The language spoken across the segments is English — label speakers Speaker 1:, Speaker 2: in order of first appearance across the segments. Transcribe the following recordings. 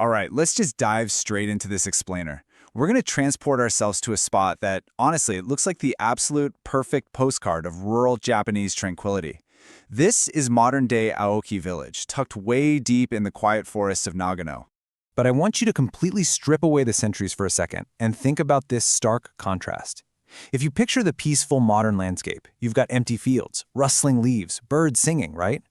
Speaker 1: All right, let's just dive straight into this explainer. We're going to transport ourselves to a spot that, honestly, it looks like the absolute perfect postcard of rural Japanese tranquility. This is modern-day Aoki Village, tucked way deep in the quiet forests of Nagano.
Speaker 2: But I want you to completely strip away the centuries for a second and think about this stark contrast. If you picture the peaceful modern landscape, you've got empty fields, rustling leaves, birds singing, right?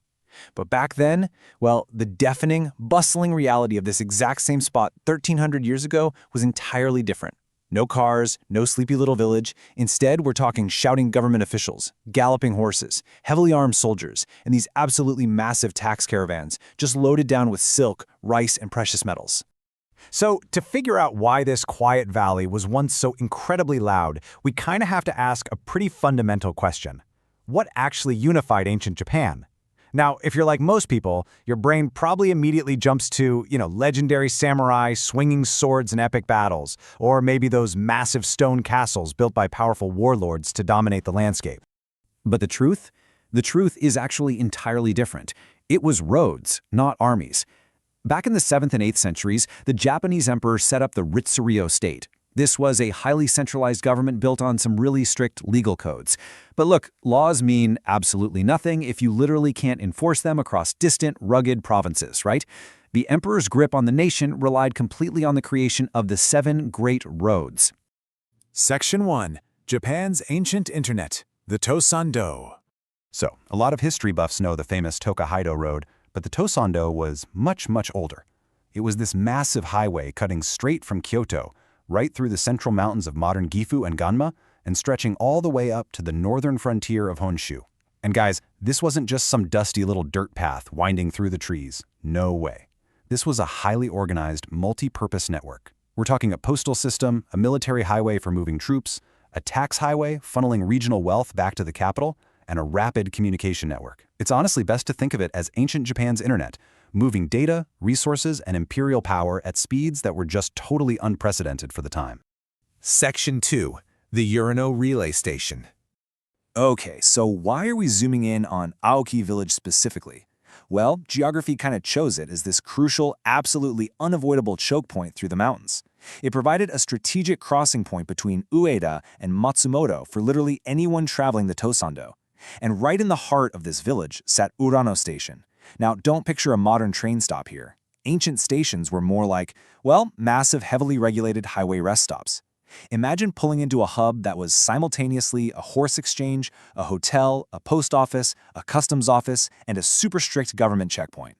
Speaker 2: But back then, well, the deafening, bustling reality of this exact same spot 1,300 years ago was entirely different. No cars, no sleepy little village. Instead, we're talking shouting government officials, galloping horses, heavily armed soldiers, and these absolutely massive tax caravans, just loaded down with silk, rice, and precious metals.
Speaker 3: So, to figure out why this quiet valley was once so incredibly loud, we kind of have to ask a pretty fundamental question. What actually unified ancient Japan? Now, if you're like most people, your brain probably immediately jumps to, legendary samurai, swinging swords and epic battles, or maybe those massive stone castles built by powerful warlords to dominate the landscape.
Speaker 2: But the truth? The truth is actually entirely different. It was roads, not armies. Back in the 7th and 8th centuries, the Japanese emperor set up the Ritsuryo state. This was a highly centralized government built on some really strict legal codes. But look, laws mean absolutely nothing if you literally can't enforce them across distant, rugged provinces, right? The emperor's grip on the nation relied completely on the creation of the 7 Great Roads.
Speaker 4: Section 1. Japan's Ancient Internet, the Tōsandō.
Speaker 5: So, a lot of history buffs know the famous Tokaido Road, but the Tōsandō was much, much older. It was this massive highway cutting straight from Kyoto, right through the central mountains of modern Gifu and Ganma, and stretching all the way up to the northern frontier of Honshu. And guys, this wasn't just some dusty little dirt path winding through the trees. No way. This was a highly organized, multi-purpose network. We're talking a postal system, a military highway for moving troops, a tax highway funneling regional wealth back to the capital, and a rapid communication network. It's honestly best to think of it as ancient Japan's internet, moving data, resources, and imperial power at speeds that were just totally unprecedented for the time.
Speaker 4: Section 2. The Urano Relay Station.
Speaker 1: Okay, so why are we zooming in on Aoki Village specifically? Well, geography kind of chose it as this crucial, absolutely unavoidable choke point through the mountains. It provided a strategic crossing point between Ueda and Matsumoto for literally anyone traveling the Tōsandō. And right in the heart of this village sat Urano Station. Now, don't picture a modern train stop here. Ancient stations were more like, well, massive, heavily regulated highway rest stops. Imagine pulling into a hub that was simultaneously a horse exchange, a hotel, a post office, a customs office, and a super strict government checkpoint.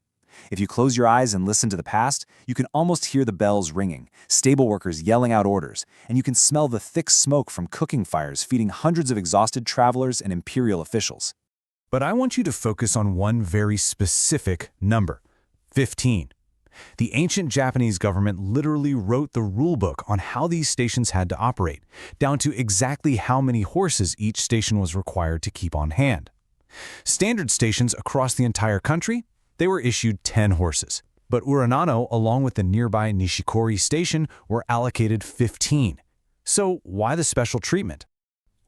Speaker 1: If you close your eyes and listen to the past, you can almost hear the bells ringing, stable workers yelling out orders, and you can smell the thick smoke from cooking fires feeding hundreds of exhausted travelers and imperial officials.
Speaker 3: But I want you to focus on one very specific number, 15. The ancient Japanese government literally wrote the rulebook on how these stations had to operate, down to exactly how many horses each station was required to keep on hand. Standard stations across the entire country, they were issued 10 horses. But Urano, along with the nearby Nishikori station, were allocated 15. So why the special treatment?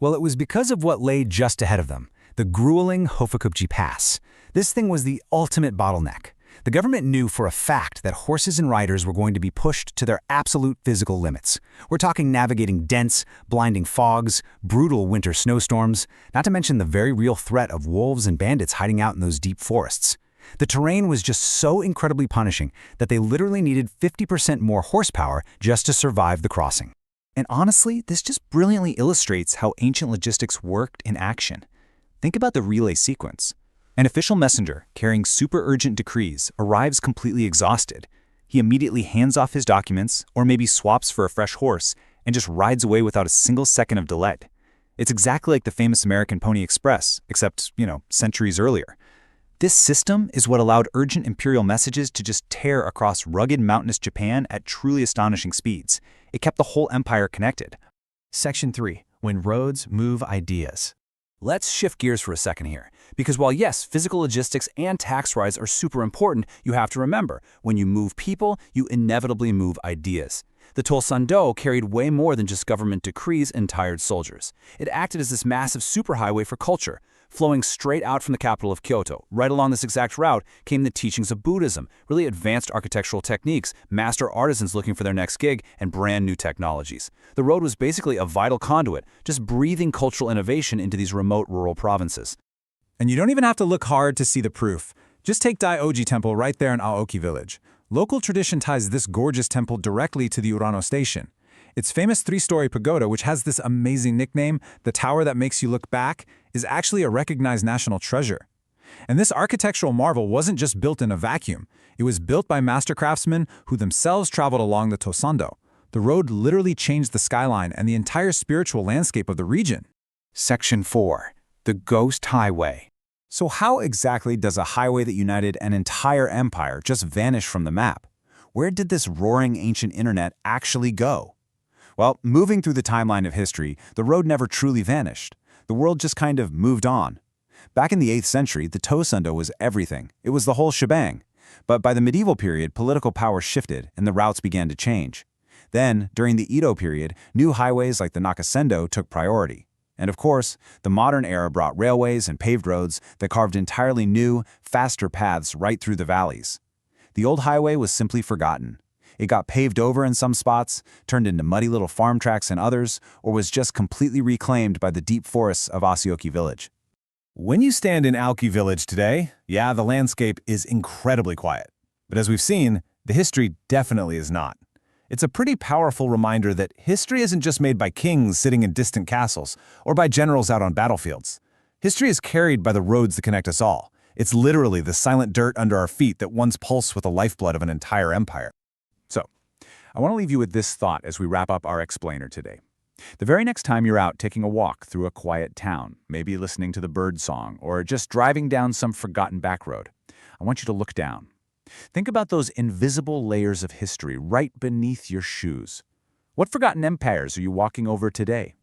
Speaker 3: Well, it was because of what lay just ahead of them. The grueling Hofukuji Pass. This thing was the ultimate bottleneck. The government knew for a fact that horses and riders were going to be pushed to their absolute physical limits. We're talking navigating dense, blinding fogs, brutal winter snowstorms, not to mention the very real threat of wolves and bandits hiding out in those deep forests. The terrain was just so incredibly punishing that they literally needed 50% more horsepower just to survive the crossing.
Speaker 2: And honestly, this just brilliantly illustrates how ancient logistics worked in action. Think about the relay sequence. An official messenger carrying super urgent decrees arrives completely exhausted. He immediately hands off his documents, or maybe swaps for a fresh horse, and just rides away without a single second of delay. It's exactly like the famous American Pony Express, except, centuries earlier. This system is what allowed urgent imperial messages to just tear across rugged mountainous Japan at truly astonishing speeds. It kept the whole empire connected.
Speaker 3: Section 3. When roads move ideas. Let's shift gears for a second here, because while yes, physical logistics and tax rides are super important, you have to remember, when you move people, you inevitably move ideas. The Tōsandō carried way more than just government decrees and tired soldiers. It acted as this massive superhighway for culture.
Speaker 6: Flowing straight out from the capital of Kyoto, right along this exact route, came the teachings of Buddhism, really advanced architectural techniques, master artisans looking for their next gig, and brand new technologies. The road was basically a vital conduit, just breathing cultural innovation into these remote rural provinces.
Speaker 3: And you don't even have to look hard to see the proof. Just take Daihōji Temple right there in Aoki Village. Local tradition ties this gorgeous temple directly to the Urano Station. Its famous 3-story pagoda, which has this amazing nickname, the tower that makes you look back, is actually a recognized national treasure. And this architectural marvel wasn't just built in a vacuum. It was built by master craftsmen who themselves traveled along the Tōsandō. The road literally changed the skyline and the entire spiritual landscape of the region.
Speaker 2: Section 4. The Ghost Highway.
Speaker 5: So how exactly does a highway that united an entire empire just vanish from the map? Where did this roaring ancient internet actually go? Well, moving through the timeline of history, the road never truly vanished. The world just kind of moved on. Back in the 8th century, the Tōsandō was everything. It was the whole shebang. But by the medieval period, political power shifted and the routes began to change. Then, during the Edo period, new highways like the Nakasendo took priority. And of course, the modern era brought railways and paved roads that carved entirely new, faster paths right through the valleys. The old highway was simply forgotten. It got paved over in some spots, turned into muddy little farm tracks in others, or was just completely reclaimed by the deep forests of Aoki Village.
Speaker 3: When you stand in Aoki Village today, yeah, the landscape is incredibly quiet. But as we've seen, the history definitely is not. It's a pretty powerful reminder that history isn't just made by kings sitting in distant castles or by generals out on battlefields. History is carried by the roads that connect us all. It's literally the silent dirt under our feet that once pulsed with the lifeblood of an entire empire. So, I want to leave you with this thought as we wrap up our explainer today. The very next time you're out taking a walk through a quiet town, maybe listening to the bird song or just driving down some forgotten back road, I want you to look down. Think about those invisible layers of history right beneath your shoes. What forgotten empires are you walking over today?